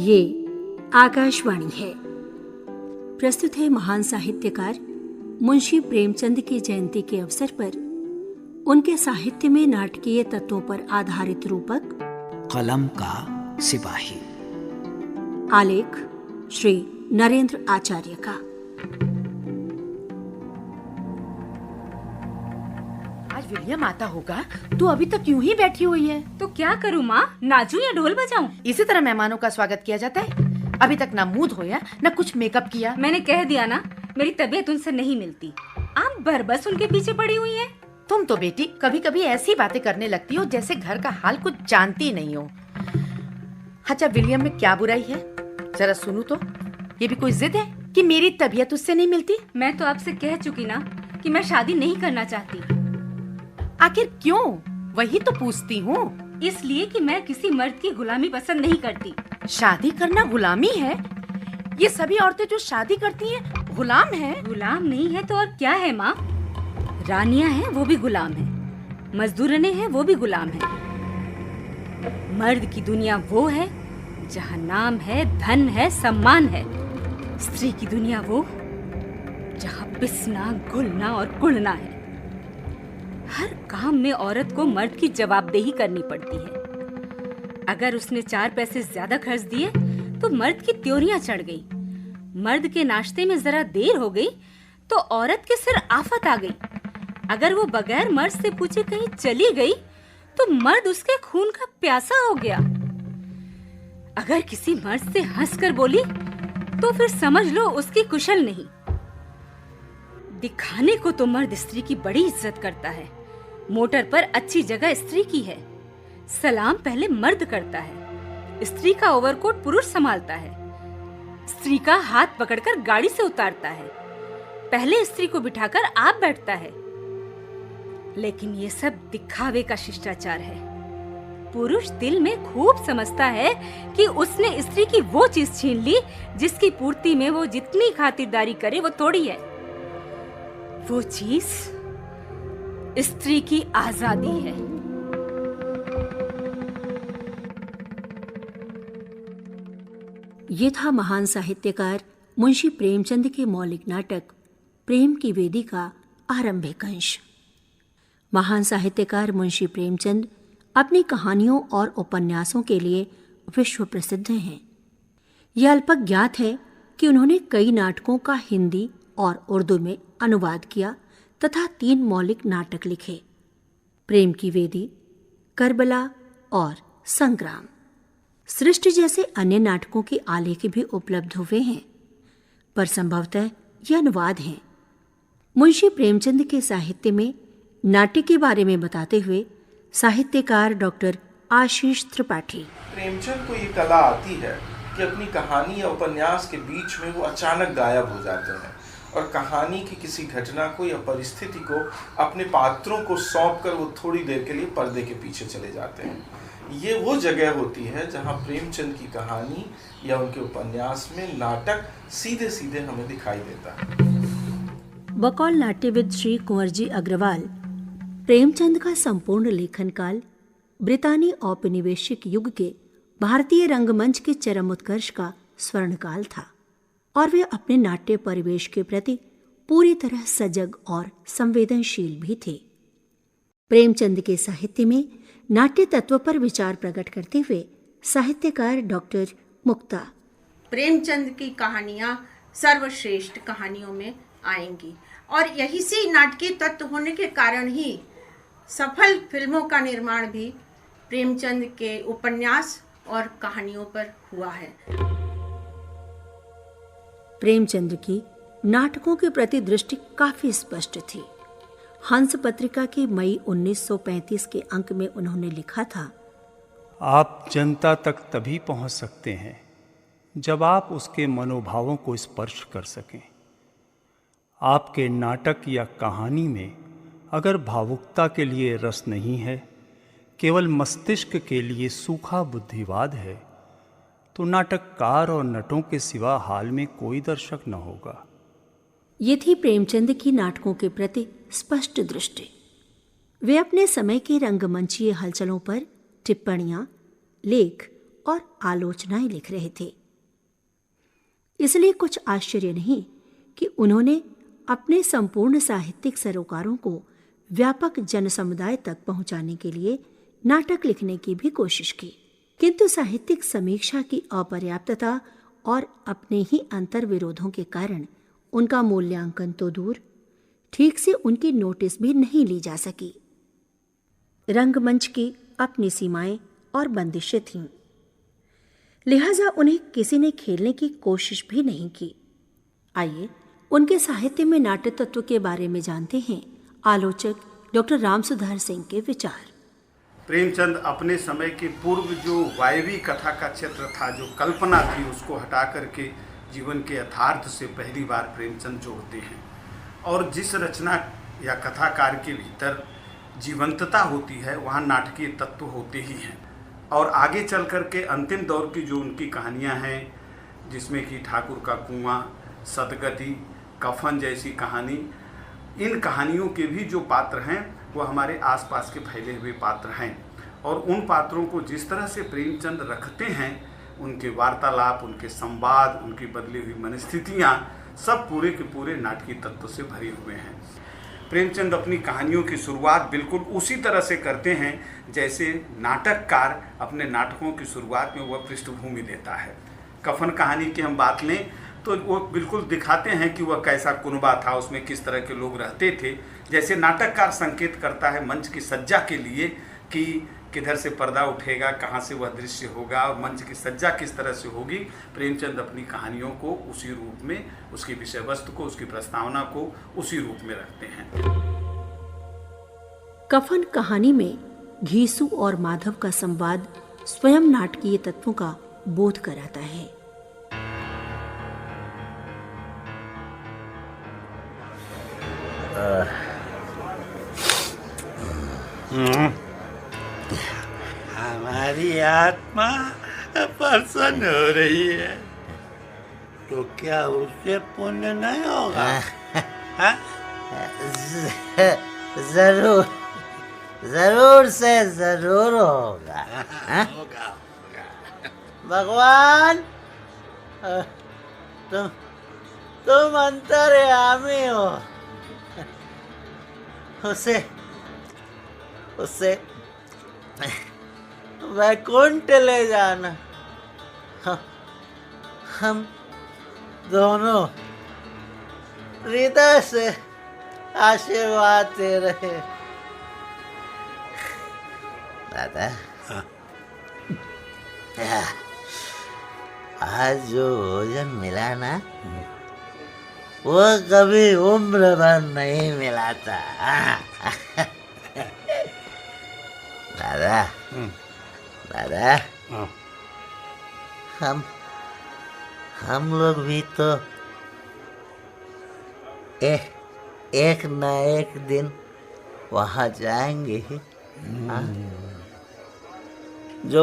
ये आकाशवाणी है। प्रस्तुत है महान साहित्यकार मुंशी प्रेमचंद की जयंती के अवसर पर उनके साहित्य में नाटकीय तत्वों पर आधारित रूपक कलम का सिपाही। आलेख श्री नरेंद्र आचार्य का। आज विलियम आता होगा, तू अभी तक यूं ही बैठी हुई है। तो क्या करूं माँ, नाचूं या ढोल बजाऊं? इसी तरह मेहमानों का स्वागत किया जाता है। अभी तक ना मुंह धोया ना कुछ मेकअप किया। मैंने कह दिया ना, मेरी तबीयत उनसे नहीं मिलती। आप बरबस उनके पीछे पड़ी हुई हैं। तुम तो बेटी कभी कभी ऐसी बातें करने लगती हो जैसे घर का हाल कुछ जानती नहीं हो। अच्छा, विलियम में क्या बुराई है, जरा सुनू तो। ये भी कोई जिद है कि मेरी तबीयत उससे नहीं मिलती? मैं तो आपसे कह चुकी ना कि मैं शादी नहीं करना चाहती। आखिर क्यों, वही तो पूछती हूँ। इसलिए कि मैं किसी मर्द की गुलामी पसंद नहीं करती। शादी करना गुलामी है? ये सभी औरतें जो शादी करती हैं गुलाम हैं? गुलाम नहीं है तो और क्या है माँ? रानियां हैं वो भी गुलाम है, मजदूरने हैं वो भी गुलाम है। मर्द की दुनिया वो है जहाँ नाम है, धन है, सम्मान है। स्त्री की दुनिया वो जहाँ पिसना, घुलना और कुढ़ना है। हर काम में औरत को मर्द की जवाबदेही करनी पड़ती है। अगर उसने 4 पैसे ज्यादा खर्च दिए तो मर्द की त्योरियां चढ़ गई। मर्द के नाश्ते में जरा देर हो गई तो औरत के सिर आफत आ गई। अगर वो बगैर मर्द से पूछे कहीं चली गई तो मर्द उसके खून का प्यासा हो गया। अगर किसी मर्द से हंसकर बोली तो फिर समझ लो उसकी कुशल नहीं। दिखाने को तो मर्द स्त्री की बड़ी इज्जत करता है। मोटर पर अच्छी जगह स्त्री की है। सलाम पहले मर्द करता है। स्त्री का ओवरकोट पुरुष संभालता है। स्त्री का हाथ पकड़कर गाड़ी से उतारता है। पहले स्त्री को बिठाकर आप बैठता है। लेकिन ये सब दिखावे का शिष्टाचार है। पुरुष दिल में खूब समझता है कि उसने स्त्री की वो चीज छीन ली जिसकी पूर्ति में वो जितनी खातिरदारी करे वो थोड़ी है। वो चीज स्त्री की आजादी है। ये था महान साहित्यकार मुंशी प्रेमचंद के मौलिक नाटक प्रेम की वेदी का आरंभिक अंश। महान साहित्यकार मुंशी प्रेमचंद अपनी कहानियों और उपन्यासों के लिए विश्व प्रसिद्ध हैं। यह अल्पज्ञात ज्ञात है कि उन्होंने कई नाटकों का हिंदी और उर्दू में अनुवाद किया तथा 3 मौलिक नाटक लिखे, प्रेम की वेदी, करबला और संग्राम। सृष्टि जैसे अन्य नाटकों के आलेख भी उपलब्ध हुए हैं, पर संभवतः ये अनुवाद हैं। मुंशी प्रेमचंद के साहित्य में नाट्य के बारे में बताते हुए साहित्यकार डॉक्टर आशीष त्रिपाठी, प्रेमचंद को ये कला आती है कि अपनी कहानी या उपन्यास के बीच में वो अचानक गायब हो जाते हैं और कहानी की किसी घटना को या परिस्थिति को अपने पात्रों को सौंपकर वो थोड़ी देर के लिए पर्दे के पीछे चले जाते हैं। ये वो जगह होती है जहाँ प्रेमचंद की कहानी या उनके उपन्यास में नाटक सीधे सीधे हमें दिखाई देता है। बकौल नाट्यविद श्री कुंवर जी अग्रवाल, प्रेमचंद का संपूर्ण लेखन काल ब्रितानी औपनिवेशिक युग के भारतीय रंगमंच के चरम उत्कर्ष का स्वर्णकाल था और वे अपने नाट्य परिवेश के प्रति पूरी तरह सजग और संवेदनशील भी थे। प्रेमचंद के साहित्य में नाट्य तत्व पर विचार प्रकट करते हुए साहित्यकार डॉक्टर मुक्ता, प्रेमचंद की कहानियां सर्वश्रेष्ठ कहानियों में आएंगी और यही से नाटकीय तत्व होने के कारण ही सफल फिल्मों का निर्माण भी प्रेमचंद के उपन्यास और कहानियों पर हुआ है। प्रेमचंद की नाटकों के प्रति दृष्टि काफी स्पष्ट थी। हंस पत्रिका के मई 1935 के अंक में उन्होंने लिखा था, आप जनता तक तभी पहुंच सकते हैं जब आप उसके मनोभावों को स्पर्श कर सकें। आपके नाटक या कहानी में अगर भावुकता के लिए रस नहीं है, केवल मस्तिष्क के लिए सूखा बुद्धिवाद है, तो नाटककार और नटों के सिवा हाल में कोई दर्शक न होगा। ये थी प्रेमचंद की नाटकों के प्रति स्पष्ट दृष्टि। वे अपने समय के रंगमंचीय हलचलों पर टिप्पणियां, लेख और आलोचनाएं लिख रहे थे। इसलिए कुछ आश्चर्य नहीं कि उन्होंने अपने संपूर्ण साहित्यिक सरोकारों को व्यापक जनसमुदाय तक पहुंचाने के लिए नाटक लिखने की भी कोशिश की, किंतु साहित्यिक समीक्षा की अपर्याप्तता और अपने ही अंतर्विरोधों के कारण उनका मूल्यांकन तो दूर, ठीक से उनकी नोटिस भी नहीं ली जा सकी। रंगमंच की अपनी सीमाएं और बंदिशें थीं, लिहाजा उन्हें किसी ने खेलने की कोशिश भी नहीं की। आइए उनके साहित्य में नाट्य तत्व के बारे में जानते हैं आलोचक डॉक्टर रामसुधार सिंह के विचार। प्रेमचंद अपने समय के पूर्व जो वायवी कथा का क्षेत्र था, जो कल्पना थी, उसको हटा करके जीवन के यथार्थ से पहली बार प्रेमचंद जोड़ते हैं। और जिस रचना या कथाकार के भीतर जीवंतता होती है, वहाँ नाटकीय तत्व होते ही हैं। और आगे चल करके अंतिम दौर की जो उनकी कहानियाँ हैं, जिसमें कि ठाकुर का कुआं, सदगति, कफन जैसी कहानी, इन कहानियों के भी जो पात्र हैं वो हमारे आसपास के फैले हुए पात्र हैं। और उन पात्रों को जिस तरह से प्रेमचंद रखते हैं, उनके वार्तालाप, उनके संवाद, उनकी बदली हुई मनस्थितियाँ, सब पूरे के पूरे नाटकीय तत्व से भरे हुए हैं। प्रेमचंद अपनी कहानियों की शुरुआत बिल्कुल उसी तरह से करते हैं जैसे नाटककार अपने नाटकों की शुरुआत में वह पृष्ठभूमि देता है। कफन कहानी की हम बात लें तो वो बिल्कुल दिखाते हैं कि वह कैसा कुनबा था, उसमें किस तरह के लोग रहते थे। जैसे नाटककार संकेत करता है मंच की सज्जा के लिए कि किधर से पर्दा उठेगा, कहाँ से वह दृश्य होगा और मंच की सज्जा किस तरह से होगी, प्रेमचंद अपनी कहानियों को उसी रूप में, उसकी विषय वस्तु को, उसकी प्रस्तावना को उसी रूप में रखते हैं। कफन कहानी में घीसू और माधव का संवाद स्वयं नाटकीय तत्वों का बोध कराता है। हमारी आत्मा प्रसन्न हो रही है, तो क्या उससे पुण्य नहीं होगा? जरूर जरूर से जरूर होगा। होगा। भगवान, तुम अंतर्यामी हो। उसे वैकुंठ ले जाना। हम दोनों हृदय से आशीर्वाद दे रहे। दादा, आज जो भोजन मिला ना, वो कभी उम्र भर नहीं मिला था। दादा, दादा, हम लोग भी तो एक न एक दिन वहाँ जाएंगे ही। जो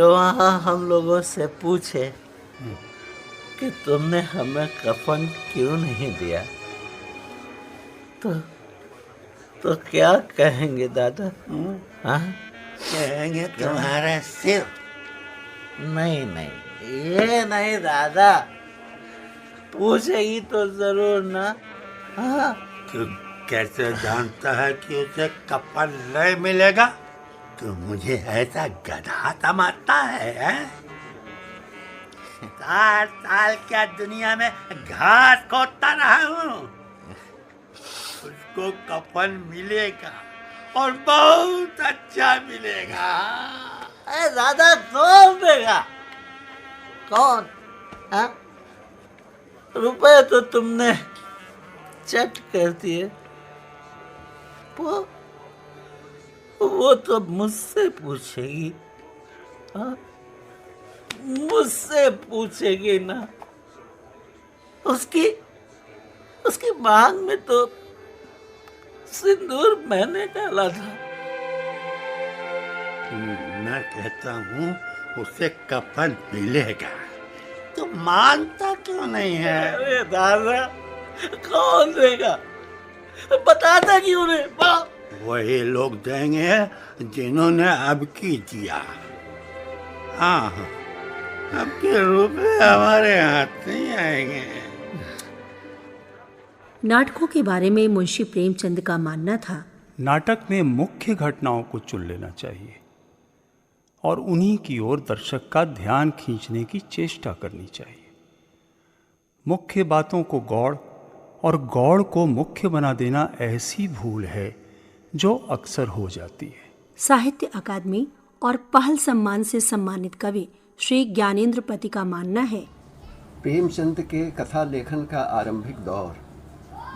वहाँ हम लोगों से पूछे कि तुमने हमें कफन क्यों नहीं दिया, तो क्या कहेंगे दादा? हाँ, कहेंगे तुम्हारा सिर। नहीं, ये नहीं दादा, पूछेगी तो जरूर ना। हाँ, तू कैसे जानता है कि उसे कफन नहीं मिलेगा? तू मुझे ऐसा गधा समझता है? 60 साल क्या दुनिया में घास खोदता रहा हूँ, उसको कफन मिलेगा और बहुत अच्छा मिलेगा। अरे दादा, कौन देगा? कौन? हाँ, रुपए तो तुमने चट कर दिए। वो तो मुझसे पूछेगी। हाँ, मुझसे पूछेगी ना। उसकी मांग में तो सिंदूर मैंने डाला था। मैं कहता हूँ उसे कफन मिलेगा, तो मानता क्यों नहीं है? अरे दादा, कौन देगा? बताता क्यों नहीं? वही लोग देंगे जिन्होंने अब की दिया। हाँ, अब के रुपए हमारे हाथ नहीं आएंगे। नाटकों के बारे में मुंशी प्रेमचंद का मानना था, नाटक में मुख्य घटनाओं को चुन लेना चाहिए और उन्हीं की ओर दर्शक का ध्यान खींचने की चेष्टा करनी चाहिए। मुख्य बातों को गौड़ और गौड़ को मुख्य बना देना ऐसी भूल है जो अक्सर हो जाती है। साहित्य अकादमी और पहल सम्मान से सम्मानित कवि श्री ज्ञानेंद्र पति का मानना है, प्रेमचंद के कथा लेखन का आरंभिक दौर,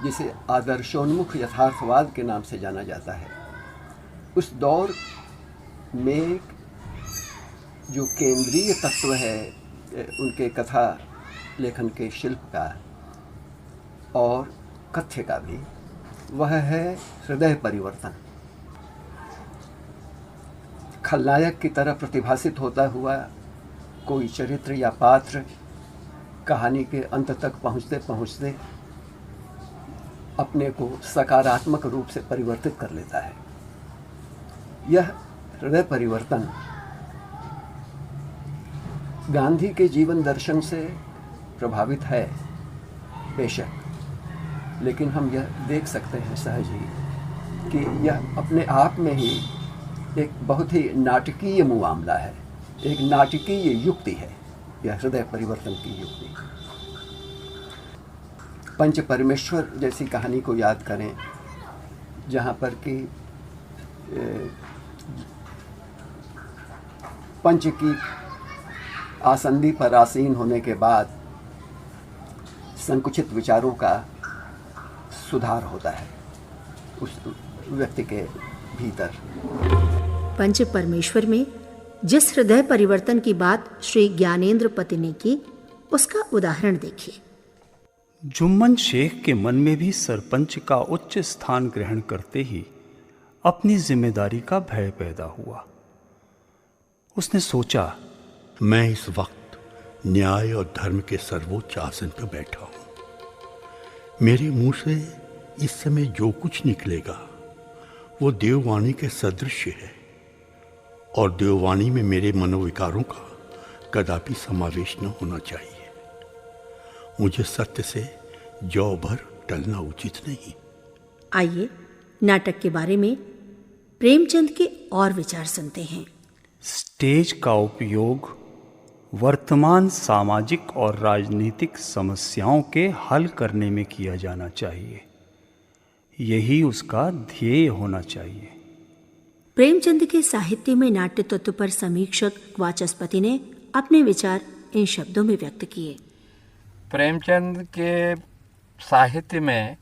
जिसे आदर्शोन्मुख यथार्थवाद के नाम से जाना जाता है, उस दौर में जो केंद्रीय तत्व है उनके कथा लेखन के शिल्प का और कथ्य का भी, वह है हृदय परिवर्तन। खलनायक की तरह प्रतिभासित होता हुआ कोई चरित्र या पात्र कहानी के अंत तक पहुँचते पहुँचते अपने को सकारात्मक रूप से परिवर्तित कर लेता है। यह हृदय परिवर्तन गांधी के जीवन दर्शन से प्रभावित है बेशक, लेकिन हम यह देख सकते हैं सहज ही कि यह अपने आप में ही एक बहुत ही नाटकीय मामला है, एक नाटकीय युक्ति है यह हृदय परिवर्तन की युक्ति। पंच परमेश्वर जैसी कहानी को याद करें, जहाँ पर कि पंच की आसंदी पर आसीन होने के बाद संकुचित विचारों का सुधार होता है उस व्यक्ति के भीतर। पंच परमेश्वर में जिस हृदय परिवर्तन की बात श्री ज्ञानेंद्र पति ने की, उसका उदाहरण देखिए। जुम्मन शेख के मन में भी सरपंच का उच्च स्थान ग्रहण करते ही अपनी जिम्मेदारी का भय पैदा हुआ। उसने सोचा, मैं इस वक्त न्याय और धर्म के सर्वोच्च आसन पर बैठा हूं। मेरे मुंह से इस समय जो कुछ निकलेगा वो देववाणी के सदृश है और देववाणी में मेरे मनोविकारों का कदापि समावेश न होना चाहिए। मुझे सत्य से जौ भर टलना उचित नहीं। आइए नाटक के बारे में प्रेमचंद के और विचार सुनते हैं। स्टेज का उपयोग वर्तमान सामाजिक और राजनीतिक समस्याओं के हल करने में किया जाना चाहिए। यही उसका ध्येय होना चाहिए। प्रेमचंद के साहित्य में नाट्य तत्व पर समीक्षक वाचस्पति ने अपने विचार इन शब्दों में व्यक्त किए। प्रेमचंद के साहित्य में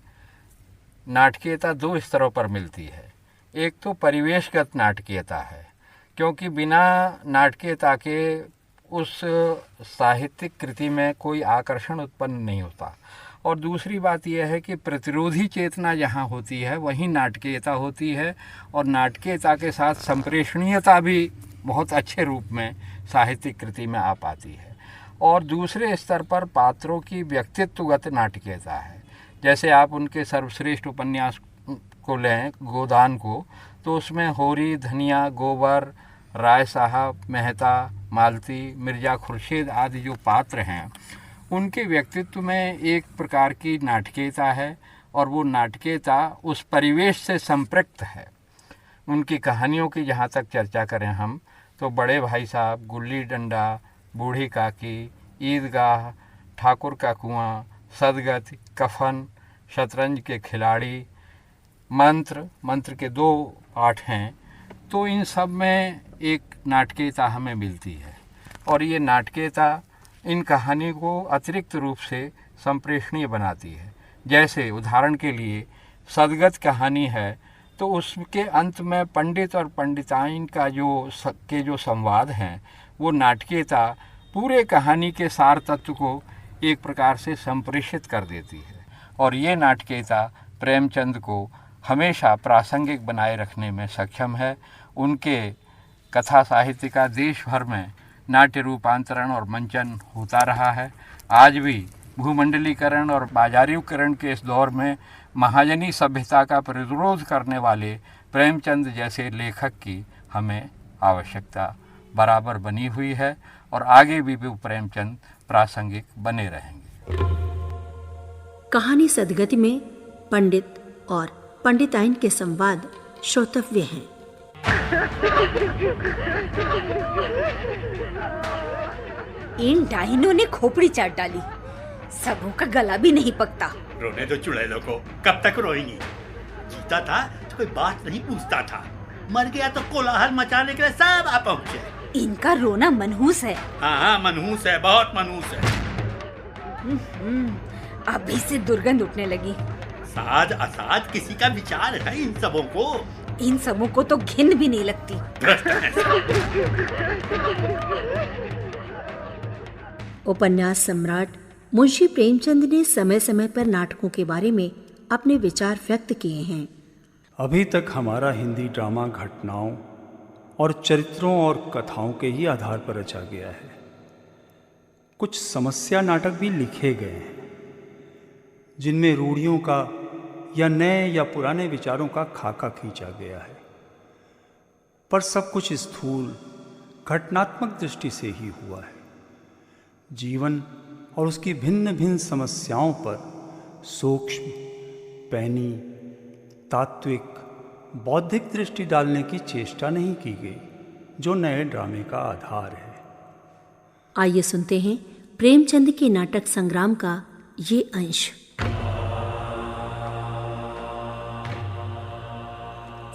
नाटकीयता दो स्तरों पर मिलती है। एक तो परिवेशगत नाटकीयता है, क्योंकि बिना नाटकीयता के उस साहित्यिक कृति में कोई आकर्षण उत्पन्न नहीं होता। और दूसरी बात यह है कि प्रतिरोधी चेतना जहाँ होती है वहीं नाटकीयता होती है, और नाटकीयता के साथ संप्रेषणीयता भी बहुत अच्छे रूप में साहित्यिक कृति में आ पाती है। और दूसरे स्तर पर पात्रों की व्यक्तित्वगत नाटकीयता है। जैसे आप उनके सर्वश्रेष्ठ उपन्यास को लें, गोदान को, तो उसमें होरी, धनिया, गोबर, राय साहब, मेहता, मालती, मिर्ज़ा खुर्शीद आदि जो पात्र हैं, उनके व्यक्तित्व में एक प्रकार की नाटकीयता है, और वो नाटकीयता उस परिवेश से संपृक्त है। उनकी कहानियों की जहाँ तक चर्चा करें हम, तो बड़े भाई साहब, गुल्ली डंडा, बूढ़ी काकी, ईदगाह, ठाकुर का कुआं, सदगत, कफन, शतरंज के खिलाड़ी, मंत्र के 2 पाठ हैं, तो इन सब में एक नाटकीयता हमें मिलती है। और ये नाटकीयता इन कहानी को अतिरिक्त रूप से संप्रेषणीय बनाती है। जैसे उदाहरण के लिए सदगत कहानी है, तो उसके अंत में पंडित और पंडिताइन का जो संवाद हैं, वो नाटकीयता पूरे कहानी के सार तत्व को एक प्रकार से संप्रेषित कर देती है। और ये नाटकीयता प्रेमचंद को हमेशा प्रासंगिक बनाए रखने में सक्षम है। उनके कथा साहित्य का देश भर में नाट्य रूपांतरण और मंचन होता रहा है। आज भी भूमंडलीकरण और बाजारीकरण के इस दौर में महाजनी सभ्यता का प्रतिरोध करने वाले प्रेमचंद जैसे लेखक की हमें आवश्यकता बराबर बनी हुई है और आगे भी प्रेमचंद प्रासंगिक बने रहेंगे। कहानी सदगति में पंडित और पंडिताइन के संवाद श्रोतव्य हैं। इन डाइनों ने खोपड़ी चाट डाली, सबों का गला भी नहीं पकता। रोने दो चुड़ैलों को, कब तक रोएंगी? जीता था तो कोई बात नहीं पूछता था, मर गया तो कोलाहल मचाने के लिए सब आ पहुंचे। इनका रोना मनहूस है। हाँ, मनहूस है, बहुत मनहूस है। अभी से दुर्गंध उठने लगी। साध असाध किसी का विचार है इन सबों को? इन सबों को तो घिन भी नहीं लगती। उपन्यास सम्राट मुंशी प्रेमचंद ने समय समय पर नाटकों के बारे में अपने विचार व्यक्त किए हैं। अभी तक हमारा हिंदी ड्रामा घटनाओं और चरित्रों और कथाओं के ही आधार पर रचा गया है। कुछ समस्या नाटक भी लिखे गए हैं जिनमें रूढ़ियों का या नए या पुराने विचारों का खाका खींचा गया है, पर सब कुछ स्थूल घटनात्मक दृष्टि से ही हुआ है। जीवन और उसकी भिन्न भिन्न समस्याओं पर सूक्ष्म, पैनी, तात्विक, बौद्धिक दृष्टि डालने की चेष्टा नहीं की गई, जो नए ड्रामे का आधार है। आइए सुनते हैं प्रेमचंद के नाटक संग्राम का ये अंश।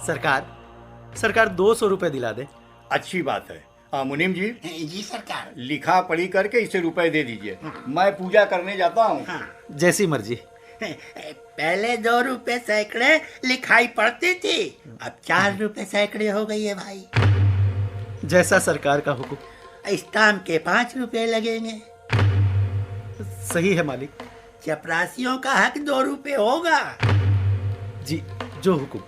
सरकार 200 रुपए दिला दे। अच्छी बात है। मुनीम जी। जी सरकार। लिखा पढ़ी करके इसे रुपए दे दीजिए। मैं पूजा करने जाता हूँ। जैसी मर्जी। पहले 2 रुपए सैकड़े लिखाई पढ़ते थे, अब 4 रुपए सैकड़े हो गई है भाई। जैसा सरकार का हुक्म। स्टाम्प के 5 रुपए लगेंगे। सही है मालिक। चपरासियों का हक 2 रुपए होगा। जी, जो हुक्म।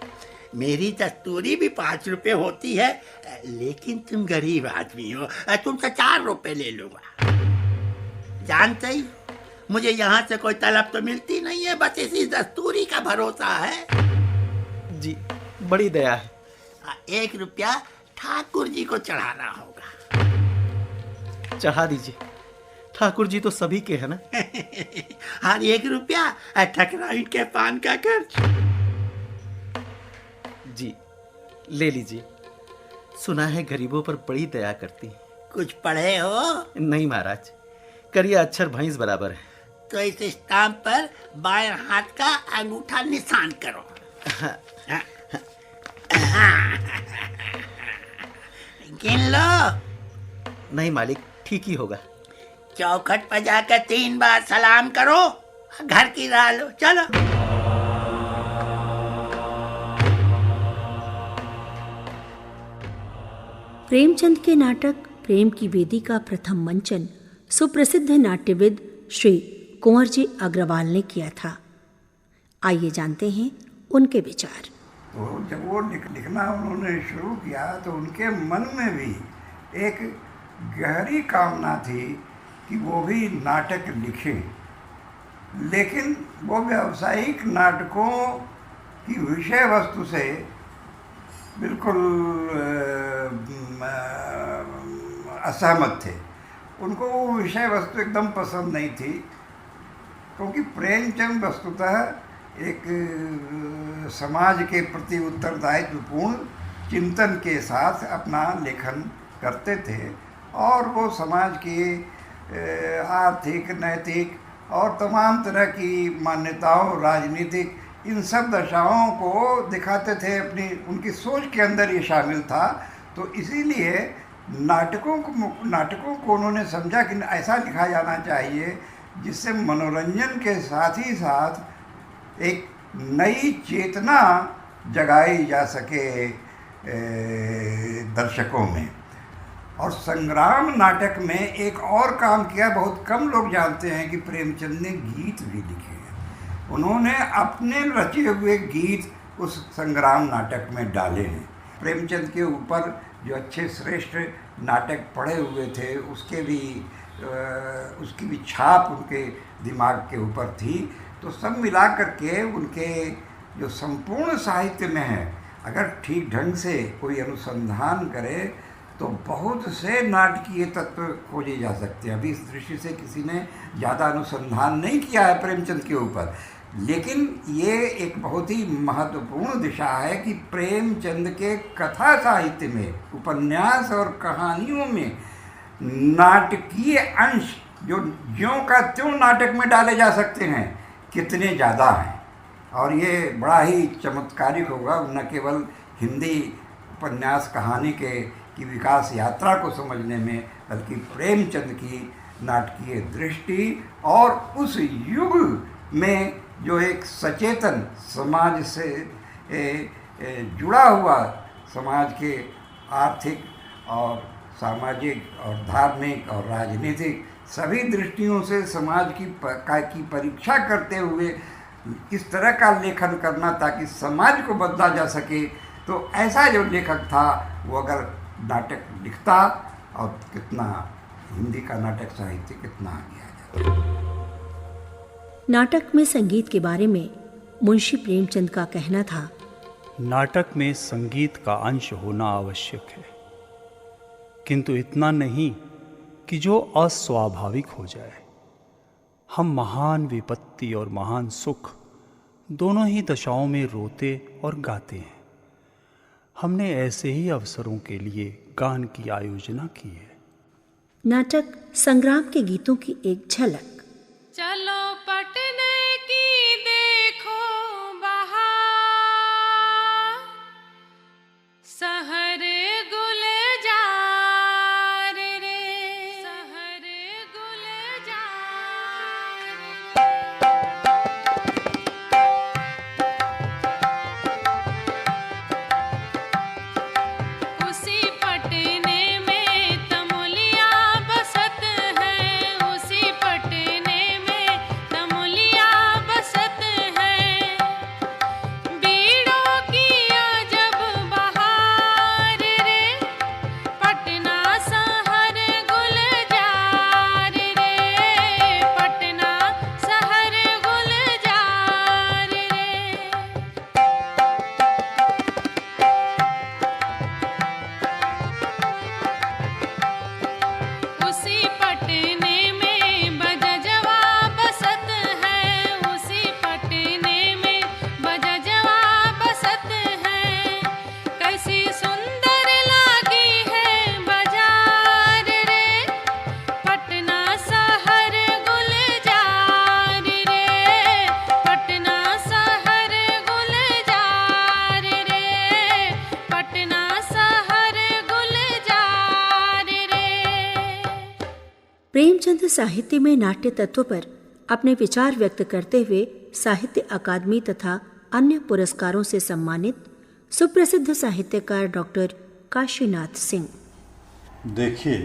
मेरी दस्तूरी भी 5 रुपए होती है, लेकिन तुम गरीब आदमी हो, तुमसे 4 रुपए ले लूंगा। जानते ही मुझे यहाँ से कोई तलब तो मिलती नहीं है, बस इसी दस्तूरी का भरोसा है। जी, बड़ी दया है। 1 रुपया ठाकुर जी को चढ़ाना होगा। चढ़ा दीजिए, ठाकुर जी तो सभी के है ना। हर 1 रुपया ठकराइन के पान का खर्च। जी, ले लीजिए। सुना है गरीबों पर बड़ी दया करती। कुछ पढ़े हो? नहीं महाराज, करिया अक्षर भैंस बराबर है। तो इस स्टाम्प पर बाएं हाथ का अंगूठा निशान करो। गिन लो। नहीं मालिक, ठीक ही होगा। चौखट पर जाकर 3 बार सलाम करो, घर की राह लो। चलो। प्रेमचंद के नाटक प्रेम की वेदी का प्रथम मंचन सुप्रसिद्ध नाट्यविद श्री कुंवर जी अग्रवाल ने किया था। आइए जानते हैं उनके विचार। तो जब वो लिखना उन्होंने शुरू किया तो उनके मन में भी एक गहरी कामना थी कि वो भी नाटक लिखें, लेकिन वो व्यावसायिक नाटकों की विषय वस्तु से बिल्कुल असहमत थे। उनको वो विषय वस्तु एकदम पसंद नहीं थी, क्योंकि प्रेमचंद वस्तुतः एक समाज के प्रति उत्तरदायित्वपूर्ण चिंतन के साथ अपना लेखन करते थे, और वो समाज की आर्थिक, नैतिक और तमाम तरह की मान्यताओं, राजनीतिक, इन सब दशाओं को दिखाते थे। अपनी उनकी सोच के अंदर ये शामिल था। तो इसीलिए नाटकों को उन्होंने समझा कि ऐसा लिखा जाना चाहिए जिससे मनोरंजन के साथ ही साथ एक नई चेतना जगाई जा सके दर्शकों में। और संग्राम नाटक में एक और काम किया, बहुत कम लोग जानते हैं कि प्रेमचंद ने गीत भी लिखे हैं। उन्होंने अपने रचे हुए गीत उस संग्राम नाटक में डाले हैं। प्रेमचंद के ऊपर जो अच्छे श्रेष्ठ नाटक पढ़े हुए थे उसकी भी छाप उनके दिमाग के ऊपर थी। तो सब मिला करके उनके जो संपूर्ण साहित्य में है, अगर ठीक ढंग से कोई अनुसंधान करे तो बहुत से नाटकीय तत्व खोजे जा सकते हैं। अभी इस दृष्टि से किसी ने ज़्यादा अनुसंधान नहीं किया है प्रेमचंद के ऊपर, लेकिन ये एक बहुत ही महत्वपूर्ण दिशा है कि प्रेमचंद के कथा साहित्य में, उपन्यास और कहानियों में नाटकीय अंश जो ज्यों का त्यों नाटक में डाले जा सकते हैं कितने ज़्यादा हैं। और ये बड़ा ही चमत्कारिक होगा न केवल हिंदी उपन्यास कहानी की विकास यात्रा को समझने में, बल्कि प्रेमचंद की नाटकीय दृष्टि और उस युग में जो एक सचेतन समाज से जुड़ा हुआ, समाज के आर्थिक और सामाजिक और धार्मिक और राजनीतिक सभी दृष्टियों से समाज की परीक्षा करते हुए इस तरह का लेखन करना ताकि समाज को बदला जा सके। तो ऐसा जो लेखक था वो अगर नाटक लिखता, और कितना हिंदी का नाटक साहित्य कितना आगे आ जाता। नाटक में संगीत के बारे में मुंशी प्रेमचंद का कहना था, नाटक में संगीत का अंश होना आवश्यक है, किंतु इतना नहीं कि जो अस्वाभाविक हो जाए। हम महान विपत्ति और महान सुख दोनों ही दशाओं में रोते और गाते हैं। हमने ऐसे ही अवसरों के लिए गान की आयोजना की है। नाटक संग्राम के गीतों की एक झलक। चलो पटने की देखो बहार, शहर गुलजार रे, शहर गुलजार। उसी पटने में तमुलिया बसत है, उसी पटने में तमुलिया बसत है। बीड़ों की अजब बहार रे, पटना शहर गुलजार रे, पटना शहर गुलजार रे। उसी पटने में बजजवा बसत है, उसी पटने में बजजवा बसत है। कैसी सुंदर लागी है बाजार रे, पटना शहर गुलजार रे, पटना शहर गुलजार रे, पटना शहर गुलजार रे। प्रेमचंद साहित्य में नाट्य तत्व पर अपने विचार व्यक्त करते हुए साहित्य अकादमी तथा अन्य पुरस्कारों से सम्मानित सुप्रसिद्ध साहित्यकार डॉक्टर काशीनाथ सिंह। देखिए,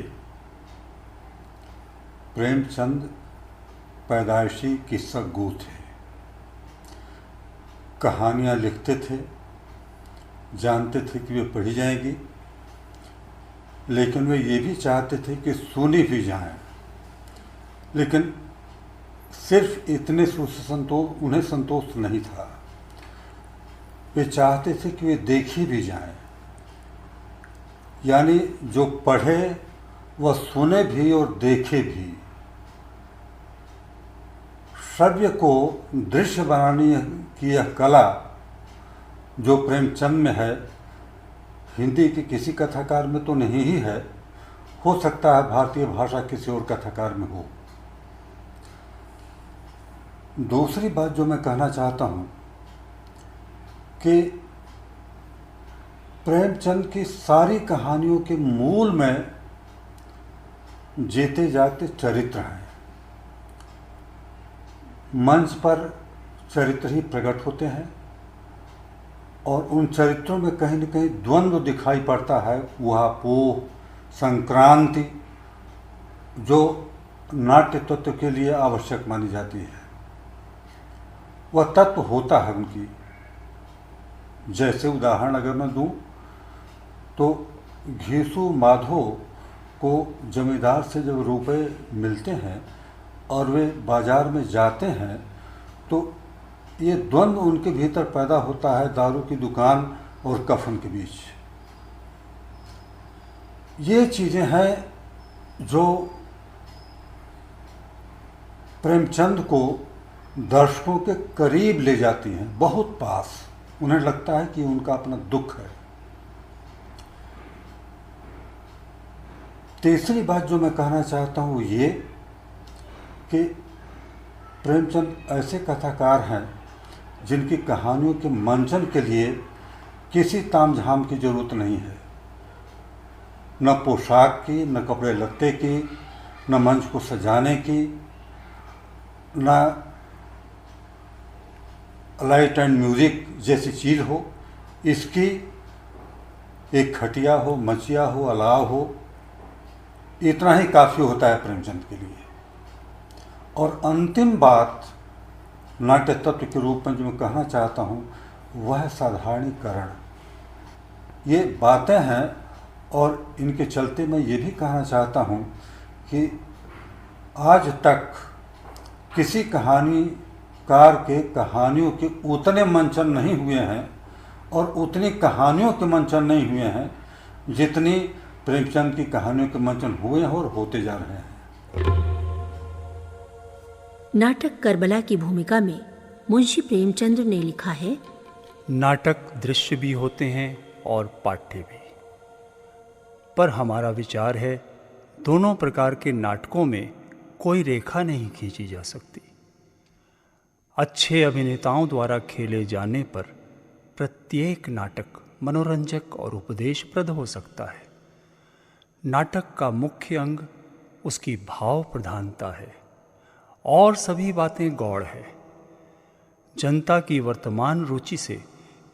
प्रेमचंद पैदाइशी किस्सा-गो थे। कहानियाँ लिखते थे, जानते थे कि वे पढ़ी जाएंगी, लेकिन वे ये भी चाहते थे कि सुनी भी जाएं। लेकिन सिर्फ इतने से उन्हें संतोष नहीं था, वे चाहते थे कि वे देखी भी जाएं। यानी जो पढ़े वह सुने भी और देखे भी। श्रव्य को दृश्य बनाने की यह कला जो प्रेमचंद में है, हिंदी के किसी कथाकार में तो नहीं ही है, हो सकता है भारतीय भाषा किसी और कथाकार में हो। दूसरी बात जो मैं कहना चाहता हूँ कि प्रेमचंद की सारी कहानियों के मूल में जीते जाते चरित्र हैं। मंच पर चरित्र ही प्रकट होते हैं और उन चरित्रों में कहीं न कहीं द्वंद्व दिखाई पड़ता है। ऊहापोह, संक्रांति जो नाट्य तत्व के लिए आवश्यक मानी जाती है, वह तत्व होता है उनकी। जैसे उदाहरण अगर मैं दूं तो घीसू माधो को जमींदार से जब रुपए मिलते हैं और वे बाजार में जाते हैं तो ये द्वंद्व उनके भीतर पैदा होता है। दारू की दुकान और कफन के बीच। ये चीज़ें हैं जो प्रेमचंद को दर्शकों के करीब ले जाती हैं, बहुत पास। उन्हें लगता है कि उनका अपना दुख है। तीसरी बात जो मैं कहना चाहता हूँ ये कि प्रेमचंद ऐसे कथाकार हैं जिनकी कहानियों के मंचन के लिए किसी तामझाम की जरूरत नहीं है, न पोशाक की, न कपड़े लत्ते की, न मंच को सजाने की, न लाइट एंड म्यूज़िक जैसी चीज़ हो। इसकी एक खटिया हो, मचिया हो, अलाव हो, इतना ही काफ़ी होता है प्रेमचंद के लिए। और अंतिम बात नाट्य तत्व के रूप में जो मैं कहना चाहता हूँ वह साधारणीकरण। ये बातें हैं और इनके चलते मैं ये भी कहना चाहता हूँ कि आज तक किसी कहानीकार के कहानियों के उतने मंचन नहीं हुए हैं और उतनी कहानियों के मंचन नहीं हुए हैं जितनी प्रेमचंद की कहानियों के मंचन हुए हैं और होते जा रहे हैं। नाटक करबला की भूमिका में मुंशी प्रेमचंद ने लिखा है, नाटक दृश्य भी होते हैं और पाठ्य भी, पर हमारा विचार है दोनों प्रकार के नाटकों में कोई रेखा नहीं खींची जा सकती। अच्छे अभिनेताओं द्वारा खेले जाने पर प्रत्येक नाटक मनोरंजक और उपदेशप्रद हो सकता है। नाटक का मुख्य अंग उसकी भाव प्रधानता है और सभी बातें गौड़ है। जनता की वर्तमान रुचि से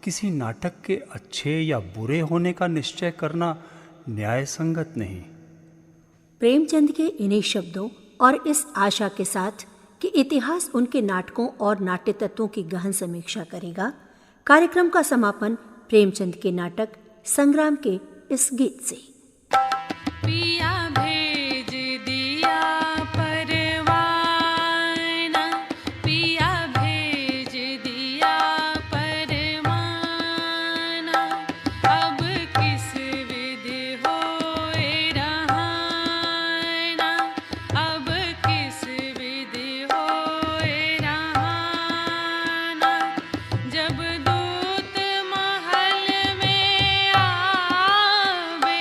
किसी नाटक के अच्छे या बुरे होने का निश्चय करना न्याय संगत नहीं। प्रेमचंद के इन्हीं शब्दों और इस आशा के साथ कि इतिहास उनके नाटकों और नाट्य तत्वों की गहन समीक्षा करेगा, कार्यक्रम का समापन प्रेमचंद के नाटक संग्राम के इस गीत से। पिया भेज दिया परवाना, पिया भेज दिया परवाना, अब किस विधि होए रहाना, अब किस विधि होए रहाना, जब दूत महल में आवे,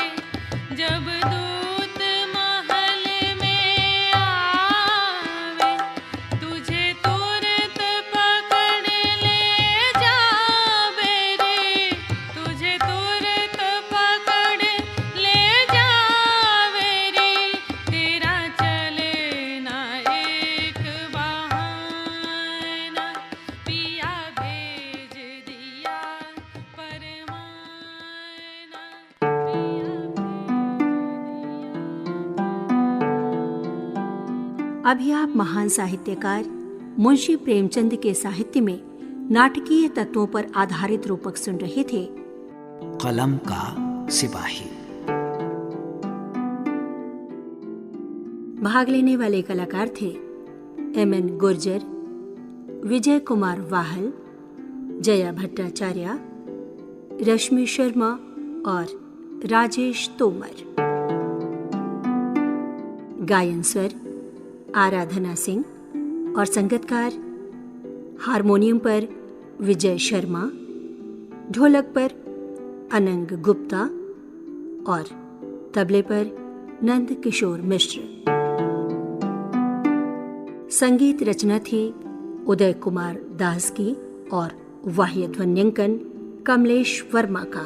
जब दूत महल में आवे, तुझे तुरंत पकड़ ले जावे रे, तुझे तुरंत पकड़ ले जावे रे, तेरा चले ना एक बहाना, पिया भेज दिया परवाना, अभी आप महान साहित्यकार मुंशी प्रेमचंद के साहित्य में नाटकीय तत्वों पर आधारित रूपक सुन रहे थे। कलम का सिपाही। भाग लेने वाले कलाकार थे एम.एन. गुर्जर, विजय कुमार वाहल, जया भट्टाचार्य, रश्मि शर्मा और राजेश तोमर। गायन स्वर आराधना सिंह और संगतकार हारमोनियम पर विजय शर्मा, ढोलक पर अनंग गुप्ता और तबले पर नंद किशोर मिश्र। संगीत रचना थी उदय कुमार दास की और वाह्य ध्वन्यांकन कमलेश वर्मा का।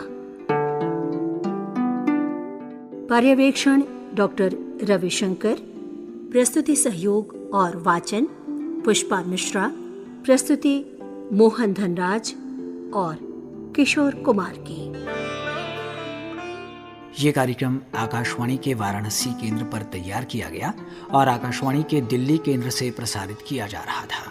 पर्यवेक्षण डॉक्टर रविशंकर। प्रस्तुति सहयोग और वाचन पुष्पा मिश्रा। प्रस्तुति मोहन धनराज और किशोर कुमार की। ये कार्यक्रम आकाशवाणी के वाराणसी केंद्र पर तैयार किया गया और आकाशवाणी के दिल्ली केंद्र से प्रसारित किया जा रहा था।